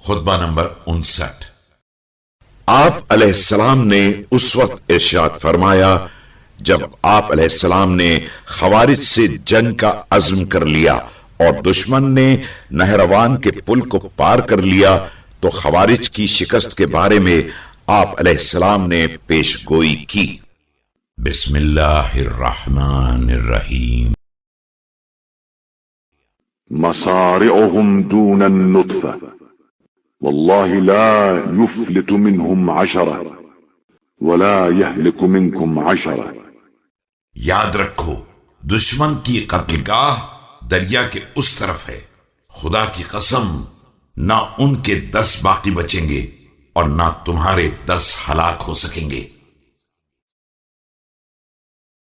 खुतबा number 59। आप अलैहिस्सलाम ने उस वक्त इरशाद फरमाया जब आप अलैहिस्सलाम ने खवारिज से जंग का अज़्म कर लिया और दुश्मन ने नहरवान के पुल को पार कर लिया, तो खवारिज की शिकस्त के बारे में आप अलैहिस्सलाम ने पेशगोई की। बिस्मिल्लाहिर्रहमानिर्रहीम। मसारिउहुम दून नुत्फा वल्लाहि ला युफ्लितु मिनहुम अशरा वला यहलिकु मिनकुम अशरा। याद रखो, दुश्मन की कत्लगाह दरिया के उस तरफ है। खुदा की कसम, ना उनके 10 बाकी बचेंगे और ना तुम्हारे 10 हलाक हो सकेंगे।